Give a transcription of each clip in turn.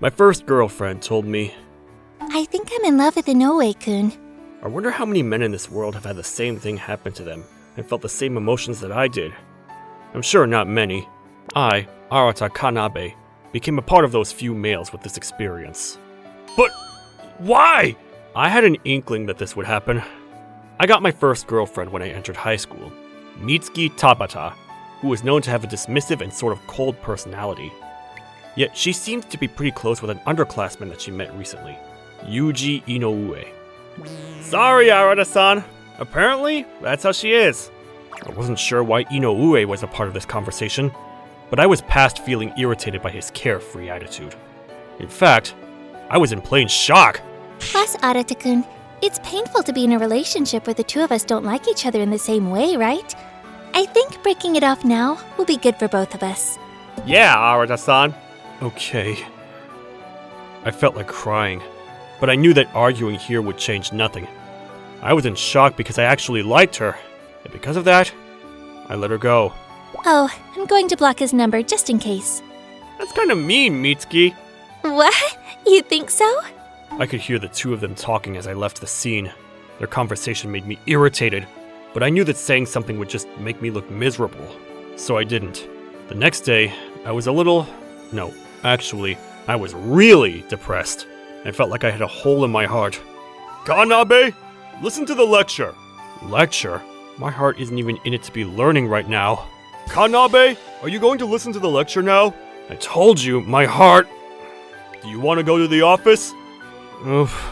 My first girlfriend told me, I think I'm in love with Inoue-kun. I wonder how many men in this world have had the same thing happen to them and felt the same emotions that I did. I'm sure not many. I, Arata Kanabe, became a part of those few males with this experience. But why? I had an inkling that this would happen. I got my first girlfriend when I entered high school, Mitsuki Tabata, who was known to have a dismissive and sort of cold personality. Yet she seemed to be pretty close with an underclassman that she met recently, Yuji Inoue. Sorry, Arata-san. Apparently, that's how she is. I wasn't sure why Inoue was a part of this conversation, but I was past feeling irritated by his carefree attitude. In fact, I was in plain shock. Plus, Arata-kun, it's painful to be in a relationship where the two of us don't like each other in the same way, right? I think breaking it off now will be good for both of us. Yeah, Arata-san. Okay. I felt like crying, but I knew that arguing here would change nothing. I was in shock because I actually liked her, and because of that, I let her go. Oh, I'm going to block his number just in case. That's kind of mean, Mitsuki. What? You think so? I could hear the two of them talking as I left the scene. Their conversation made me irritated, but I knew that saying something would just make me look miserable, so I didn't. The next day, I was I was really depressed, and felt like I had a hole in my heart. Kanabe, listen to the lecture. Lecture? My heart isn't even in it to be learning right now. Kanabe, are you going to listen to the lecture now? I told you, my heart. Do you want to go to the office? Oof,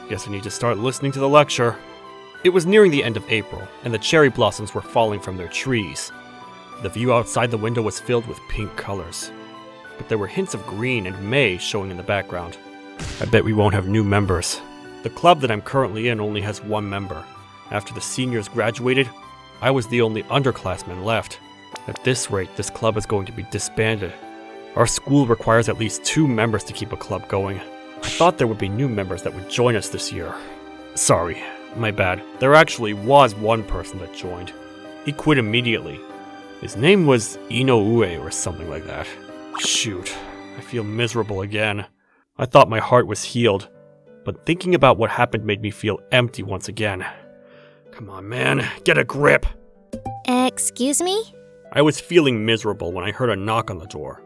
guess I need to start listening to the lecture. It was nearing the end of April, and the cherry blossoms were falling from their trees. The view outside the window was filled with pink colors, but there were hints of green and May showing in the background. I bet we won't have new members. The club that I'm currently in only has one member. After the seniors graduated, I was the only underclassman left. At this rate, this club is going to be disbanded. Our school requires at least 2 members to keep a club going. I thought there would be new members that would join us this year. Sorry, my bad. There actually was one person that joined. He quit immediately. His name was Inoue or something like that. Shoot, I feel miserable again. I thought my heart was healed, but thinking about what happened made me feel empty once again. Come on, man, get a grip. Excuse me? I was feeling miserable when I heard a knock on the door.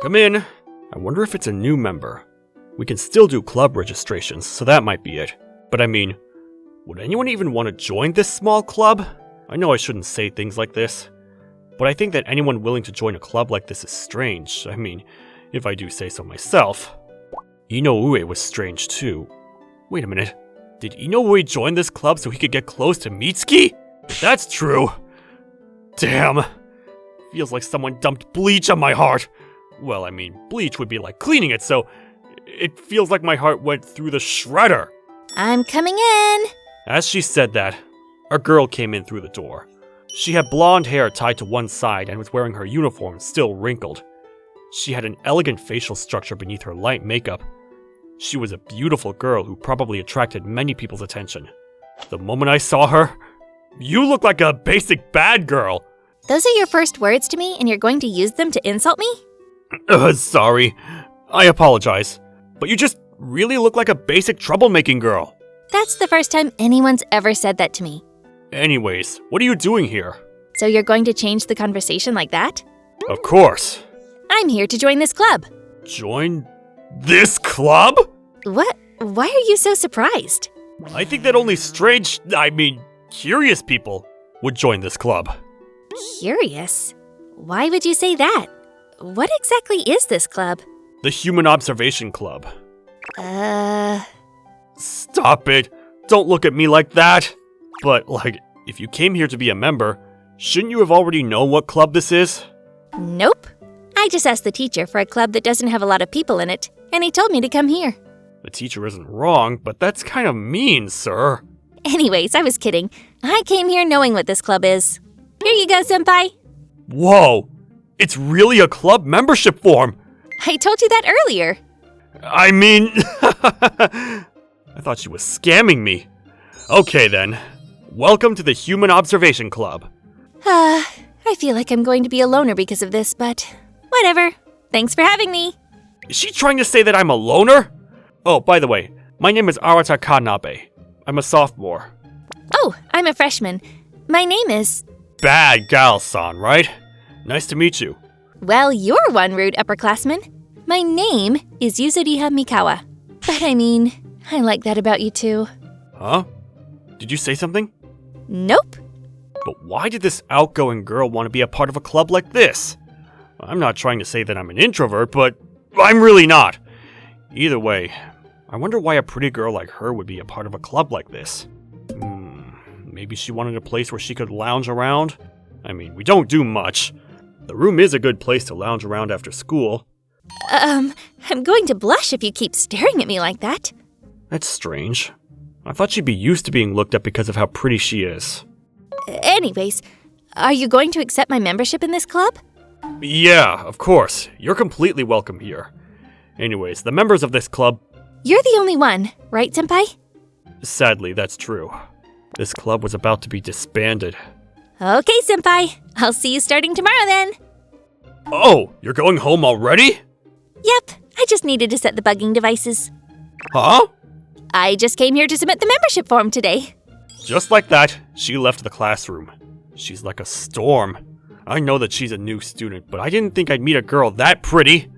Come in. I wonder if it's a new member. We can still do club registrations, so that might be it. But I mean, would anyone even want to join this small club? I know I shouldn't say things like this, but I think that anyone willing to join a club like this is strange. I mean, if I do say so myself. Inoue was strange too. Wait a minute. Did Inoue join this club so he could get close to Mitsuki? If that's true, damn. Feels like someone dumped bleach on my heart. Well, I mean, bleach would be like cleaning it, so it feels like my heart went through the shredder. I'm coming in. As she said that, a girl came in through the door. She had blonde hair tied to one side and was wearing her uniform still wrinkled. She had an elegant facial structure beneath her light makeup. She was a beautiful girl who probably attracted many people's attention. The moment I saw her, you look like a basic bad girl. Those are your first words to me, and you're going to use them to insult me? Sorry. I apologize. But you just really look like a basic troublemaking girl. That's the first time anyone's ever said that to me. Anyways, what are you doing here? So you're going to change the conversation like that? Of course. I'm here to join this club. Join this club? What? Why are you so surprised? I think that only curious people would join this club. Curious? Why would you say that? What exactly is this club? The Human Observation Club. Stop it! Don't look at me like that! But, if you came here to be a member, shouldn't you have already known what club this is? Nope. I just asked the teacher for a club that doesn't have a lot of people in it, and he told me to come here. The teacher isn't wrong, but that's kind of mean, sir. Anyways, I was kidding. I came here knowing what this club is. Here you go, senpai. Whoa! It's really a club membership form! I told you that earlier. I mean... I thought she was scamming me. Okay then. Welcome to the Human Observation Club. I feel like I'm going to be a loner because of this, but whatever. Thanks for having me. Is she trying to say that I'm a loner? Oh, by the way, my name is Arata Kanabe. I'm a sophomore. Oh, I'm a freshman. My name is... Bad gal-san, right? Nice to meet you. Well, you're one rude upperclassman. My name is Yuzuriha Mikawa. But I mean, I like that about you too. Huh? Did you say something? Nope. But why did this outgoing girl want to be a part of a club like this? I'm not trying to say that I'm an introvert, but I'm really not. Either way, I wonder why a pretty girl like her would be a part of a club like this. Maybe she wanted a place where she could lounge around? I mean, we don't do much. The room is a good place to lounge around after school. I'm going to blush if you keep staring at me like that. That's strange. I thought she'd be used to being looked at because of how pretty she is. Anyways, are you going to accept my membership in this club? Yeah, of course. You're completely welcome here. Anyways, the members of this club... You're the only one, right, Senpai? Sadly, that's true. This club was about to be disbanded. Okay, Senpai. I'll see you starting tomorrow then. Oh, you're going home already? Yep, I just needed to set the bugging devices. Huh? I just came here to submit the membership form today. Just like that, she left the classroom. She's like a storm. I know that she's a new student, but I didn't think I'd meet a girl that pretty.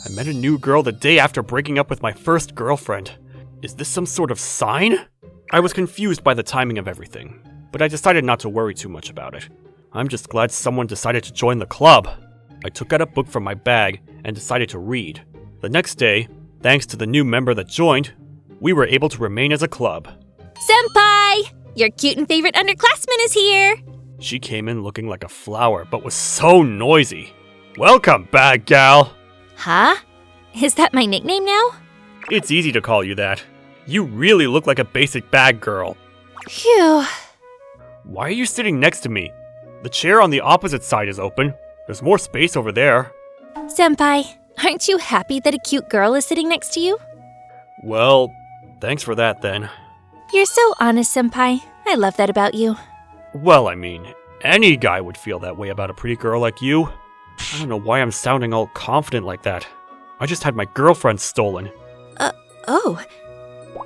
I met a new girl the day after breaking up with my first girlfriend. Is this some sort of sign? I was confused by the timing of everything, but I decided not to worry too much about it. I'm just glad someone decided to join the club. I took out a book from my bag and decided to read. The next day, thanks to the new member that joined, we were able to remain as a club. Senpai! Your cute and favorite underclassman is here! She came in looking like a flower, but was so noisy. Welcome, bad gal! Huh? Is that my nickname now? It's easy to call you that. You really look like a basic bad girl. Phew. Why are you sitting next to me? The chair on the opposite side is open. There's more space over there. Senpai, aren't you happy that a cute girl is sitting next to you? Well, thanks for that then. You're so honest, Senpai. I love that about you. Well, I mean, any guy would feel that way about a pretty girl like you. I don't know why I'm sounding all confident like that. I just had my girlfriend stolen. Oh.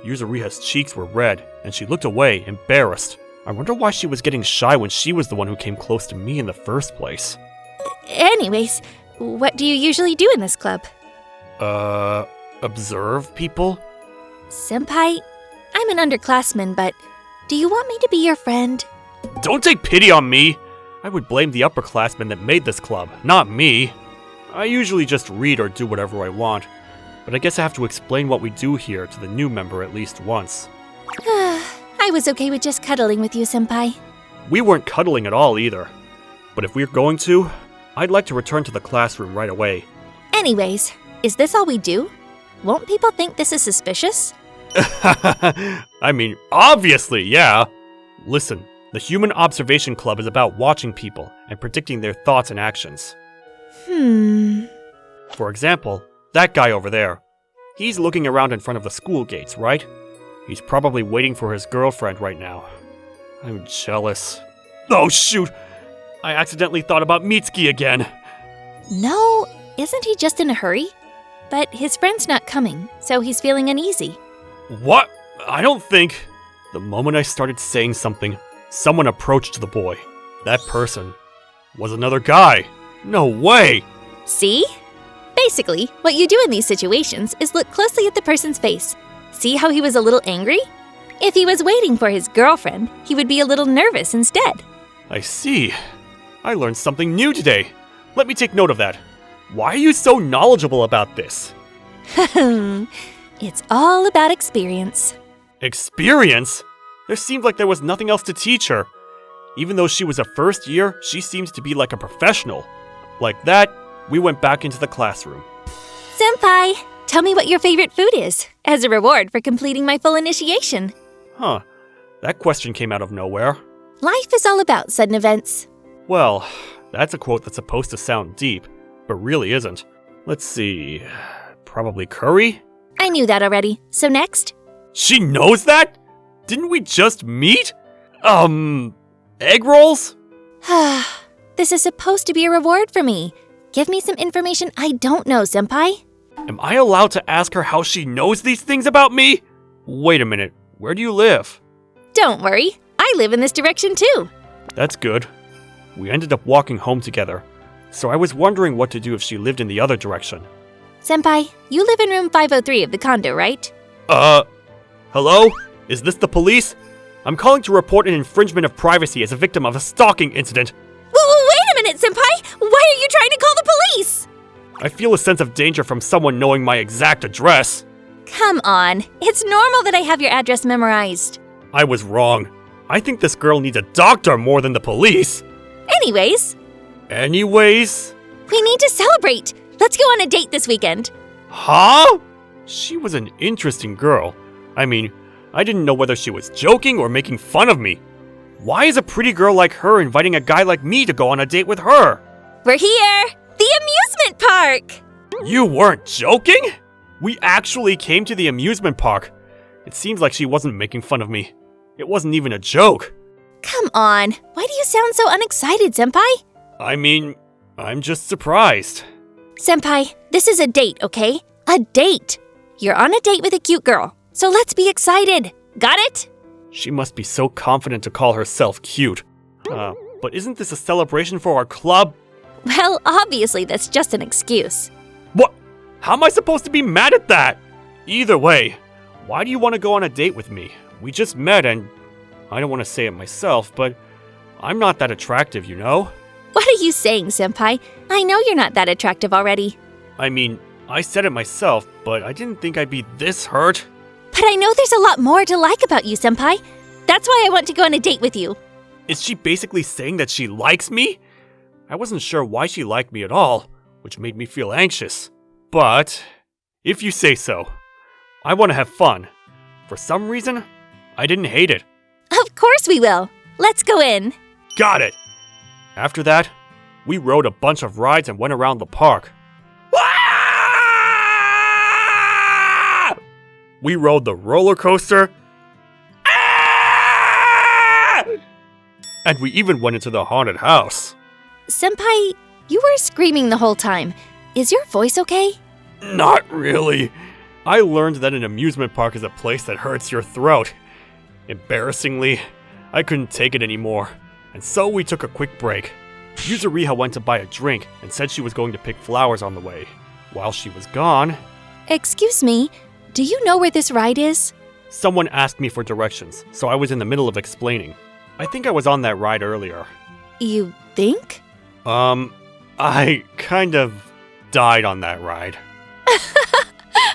Yuzuriha's cheeks were red, and she looked away, embarrassed. I wonder why she was getting shy when she was the one who came close to me in the first place. Anyways, what do you usually do in this club? Observe people? Senpai, I'm an underclassman, but do you want me to be your friend? Don't take pity on me! I would blame the upperclassmen that made this club, not me. I usually just read or do whatever I want, but I guess I have to explain what we do here to the new member at least once. I was okay with just cuddling with you, Senpai. We weren't cuddling at all either. But if we're going to, I'd like to return to the classroom right away. Anyways, is this all we do? Won't people think this is suspicious? I mean, obviously, yeah. Listen, the Human Observation Club is about watching people and predicting their thoughts and actions. For example, that guy over there. He's looking around in front of the school gates, right? He's probably waiting for his girlfriend right now. I'm jealous. Oh shoot! I accidentally thought about Mitsuki again. No, isn't he just in a hurry? But his friend's not coming, so he's feeling uneasy. What? I don't think... The moment I started saying something, someone approached the boy. That person was another guy. No way! See? Basically, what you do in these situations is look closely at the person's face. See how he was a little angry? If he was waiting for his girlfriend, he would be a little nervous instead. I see. I learned something new today. Let me take note of that. Why are you so knowledgeable about this? It's all about experience. Experience? There seemed like there was nothing else to teach her. Even though she was a first year, she seems to be like a professional. Like that, we went back into the classroom. Senpai, tell me what your favorite food is, as a reward for completing my full initiation. Huh. That question came out of nowhere. Life is all about sudden events. Well, that's a quote that's supposed to sound deep, but really isn't. Let's see. Probably curry? I knew that already. So next? She knows that? Didn't we just meet? Egg rolls? This is supposed to be a reward for me. Give me some information I don't know, Senpai. Am I allowed to ask her how she knows these things about me? Wait a minute, where do you live? Don't worry, I live in this direction too. That's good. We ended up walking home together, so I was wondering what to do if she lived in the other direction. Senpai, you live in room 503 of the condo, right? Hello? Is this the police? I'm calling to report an infringement of privacy as a victim of a stalking incident. Wait a minute, Senpai! Why are you trying to call the police? I feel a sense of danger from someone knowing my exact address. Come on, it's normal that I have your address memorized. I was wrong. I think this girl needs a doctor more than the police. Anyways, we we need to celebrate. Let's go on a date this weekend. Huh? She was an interesting girl. I mean, I didn't know whether she was joking or making fun of me. Why is a pretty girl like her inviting a guy like me to go on a date with her? We're here! The amusement park! You weren't joking? We actually came to the amusement park. It seems like she wasn't making fun of me. It wasn't even a joke. Come on, why do you sound so unexcited, Senpai? I mean, I'm just surprised. Senpai, this is a date, okay? A date! You're on a date with a cute girl, so let's be excited. Got it? She must be so confident to call herself cute. But isn't this a celebration for our club? Well, obviously that's just an excuse. What? How am I supposed to be mad at that? Either way, why do you want to go on a date with me? We just met and I don't want to say it myself, but I'm not that attractive, you know? What are you saying, Senpai? I know you're not that attractive already. I mean, I said it myself, but I didn't think I'd be this hurt. But I know there's a lot more to like about you, Senpai. That's why I want to go on a date with you. Is she basically saying that she likes me? I wasn't sure why she liked me at all, which made me feel anxious. But, if you say so, I want to have fun. For some reason, I didn't hate it. Of course we will. Let's go in. Got it! After that, we rode a bunch of rides and went around the park. Ah! We rode the roller coaster. Ah! And we even went into the haunted house. Senpai, you were screaming the whole time. Is your voice okay? Not really. I learned that an amusement park is a place that hurts your throat. Embarrassingly, I couldn't take it anymore, and so we took a quick break. Yuzuriha went to buy a drink and said she was going to pick flowers on the way. While she was gone... Excuse me, do you know where this ride is? Someone asked me for directions, so I was in the middle of explaining. I think I was on that ride earlier. You think? I kind of died on that ride.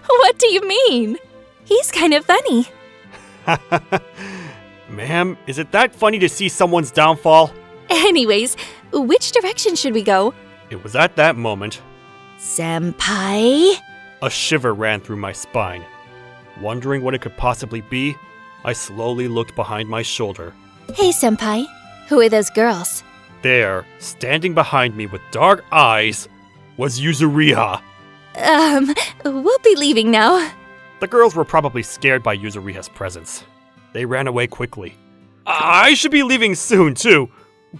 What do you mean? He's kind of funny. Ma'am, is it that funny to see someone's downfall? Anyways, which direction should we go? It was at that moment. Senpai? A shiver ran through my spine. Wondering what it could possibly be, I slowly looked behind my shoulder. Hey, Senpai. Who are those girls? There, standing behind me with dark eyes, was Yuzuriha. We'll be leaving now. The girls were probably scared by Yuzuriha's presence. They ran away quickly. I should be leaving soon, too.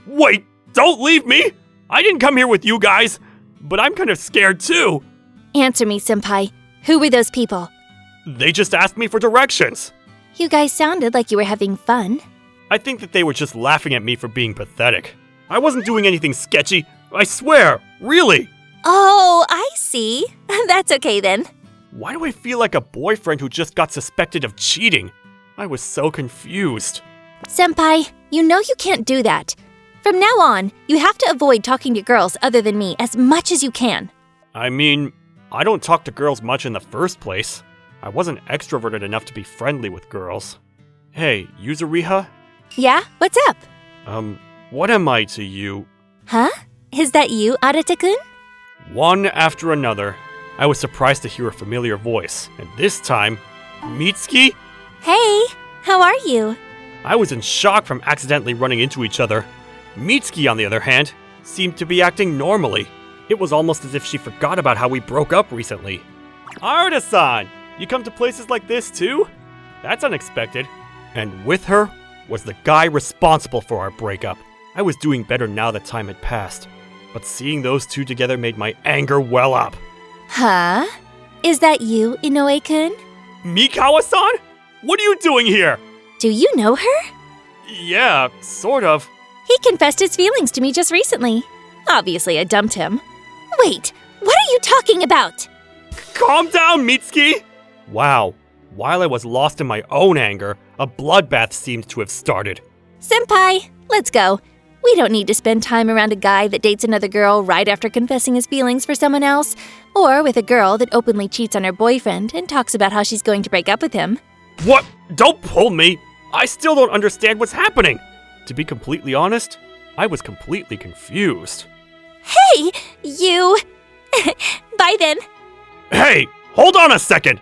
Wait, don't leave me! I didn't come here with you guys, but I'm kind of scared, too. Answer me, Senpai. Who were those people? They just asked me for directions. You guys sounded like you were having fun. I think that they were just laughing at me for being pathetic. I wasn't doing anything sketchy. I swear, really. Oh, I see. That's okay then. Why do I feel like a boyfriend who just got suspected of cheating? I was so confused. Senpai, you know you can't do that. From now on, you have to avoid talking to girls other than me as much as you can. I mean, I don't talk to girls much in the first place. I wasn't extroverted enough to be friendly with girls. Hey, Yuzuriha? Yeah? What's up? What am I to you? Huh? Is that you, Arata-kun? One after another, I was surprised to hear a familiar voice, and this time, Mitsuki? Hey, how are you? I was in shock from accidentally running into each other. Mitsuki, on the other hand, seemed to be acting normally. It was almost as if she forgot about how we broke up recently. Arata-san! You come to places like this too? That's unexpected. And with her was the guy responsible for our breakup. I was doing better now that time had passed, but seeing those two together made my anger well up. Huh? Is that you, Inoue-kun? Mikawa-san? What are you doing here? Do you know her? Yeah, sort of. He confessed his feelings to me just recently. Obviously, I dumped him. Wait, what are you talking about? Calm down, Mitsuki! Wow, while I was lost in my own anger, a bloodbath seemed to have started. Senpai, let's go. We don't need to spend time around a guy that dates another girl right after confessing his feelings for someone else, or with a girl that openly cheats on her boyfriend and talks about how she's going to break up with him. What? Don't pull me! I still don't understand what's happening! To be completely honest, I was completely confused. Hey, you... Bye then. Hey, hold on a second!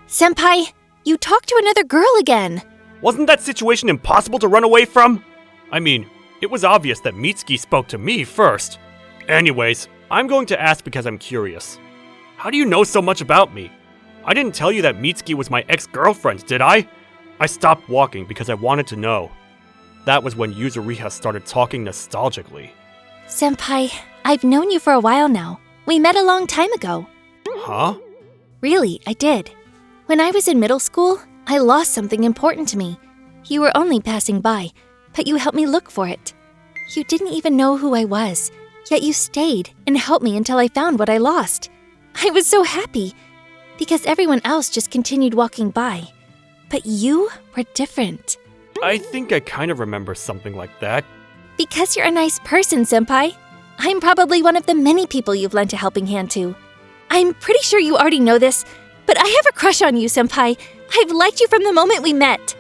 Senpai, you talked to another girl again. Wasn't that situation impossible to run away from? I mean, it was obvious that Mitsuki spoke to me first. Anyways, I'm going to ask because I'm curious. How do you know so much about me? I didn't tell you that Mitsuki was my ex-girlfriend, did I? I stopped walking because I wanted to know. That was when Yuzuriha started talking nostalgically. Senpai, I've known you for a while now. We met a long time ago. Huh? Really, I did. When I was in middle school, I lost something important to me. You were only passing by, but you helped me look for it. You didn't even know who I was, yet you stayed and helped me until I found what I lost. I was so happy, because everyone else just continued walking by. But you were different. I think I kind of remember something like that. Because you're a nice person, Senpai. I'm probably one of the many people you've lent a helping hand to. I'm pretty sure you already know this, but I have a crush on you, Senpai. I've liked you from the moment we met.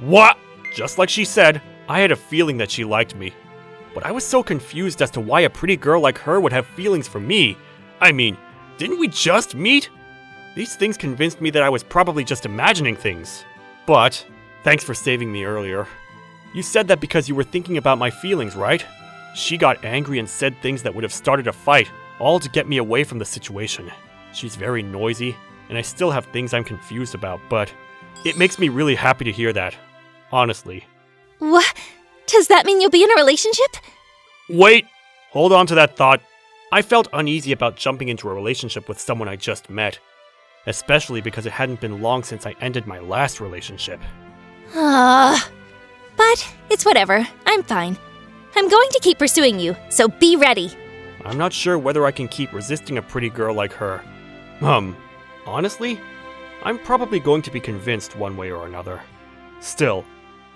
What? Just like she said, I had a feeling that she liked me. But I was so confused as to why a pretty girl like her would have feelings for me. I mean, didn't we just meet? These things convinced me that I was probably just imagining things. But, thanks for saving me earlier. You said that because you were thinking about my feelings, right? She got angry and said things that would have started a fight, all to get me away from the situation. She's very noisy, and I still have things I'm confused about, but it makes me really happy to hear that. Honestly. What? Does that mean you'll be in a relationship? Wait! Hold on to that thought. I felt uneasy about jumping into a relationship with someone I just met. Especially because it hadn't been long since I ended my last relationship. But it's whatever. I'm fine. I'm going to keep pursuing you, so be ready. I'm not sure whether I can keep resisting a pretty girl like her. Honestly, I'm probably going to be convinced one way or another. Still,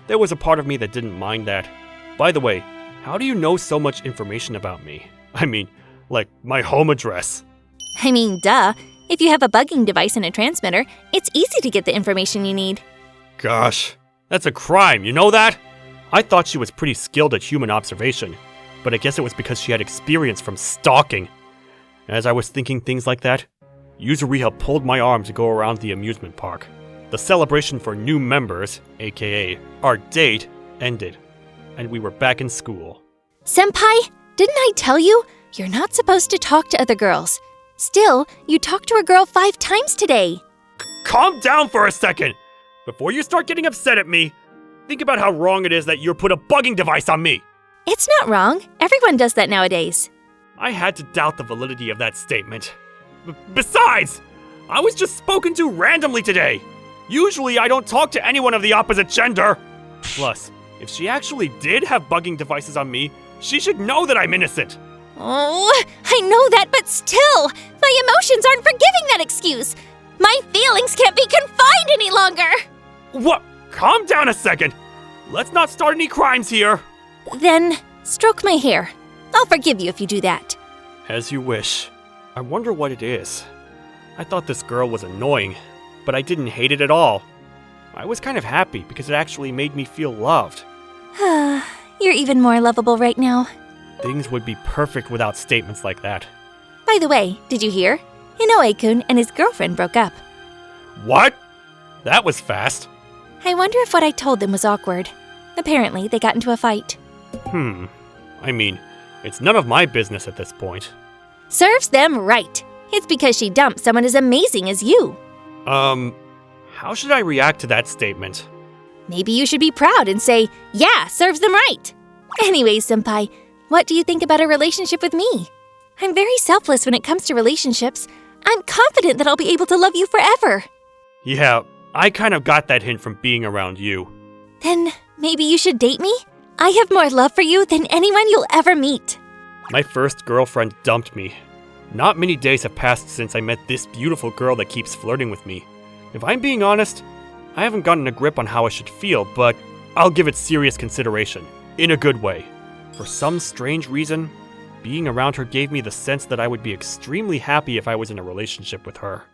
there was a part of me that didn't mind that. By the way, how do you know so much information about me? I mean, like my home address. Duh. If you have a bugging device and a transmitter, it's easy to get the information you need. Gosh, that's a crime, you know that? I thought she was pretty skilled at human observation, but I guess it was because she had experience from stalking. As I was thinking things like that, Yuzuriha pulled my arm to go around the amusement park. The celebration for new members, aka our date, ended, and we were back in school. Senpai, didn't I tell you? You're not supposed to talk to other girls. Still, you talked to a girl 5 times today. Calm down for a second! Before you start getting upset at me, think about how wrong it is that you put a bugging device on me! It's not wrong. Everyone does that nowadays. I had to doubt the validity of that statement. Besides, I was just spoken to randomly today. Usually I don't talk to anyone of the opposite gender. Plus, if she actually did have bugging devices on me, she should know that I'm innocent. Oh, I know that, but still, my emotions aren't forgiving that excuse. My feelings can't be confined any longer. What? Calm down a second. Let's not start any crimes here. Then, stroke my hair. I'll forgive you if you do that. As you wish. I wonder what it is. I thought this girl was annoying, but I didn't hate it at all. I was kind of happy because it actually made me feel loved. You're even more lovable right now. Things would be perfect without statements like that. By the way, did you hear? Inoue-kun and his girlfriend broke up. What? That was fast. I wonder if what I told them was awkward. Apparently, they got into a fight. I mean, it's none of my business at this point. Serves them right. It's because she dumped someone as amazing as you. How should I react to that statement? Maybe you should be proud and say, yeah, serves them right. Anyways, Senpai, what do you think about a relationship with me? I'm very selfless when it comes to relationships. I'm confident that I'll be able to love you forever. Yeah, I kind of got that hint from being around you. Then maybe you should date me? I have more love for you than anyone you'll ever meet. My first girlfriend dumped me. Not many days have passed since I met this beautiful girl that keeps flirting with me. If I'm being honest, I haven't gotten a grip on how I should feel, but I'll give it serious consideration, in a good way. For some strange reason, being around her gave me the sense that I would be extremely happy if I was in a relationship with her.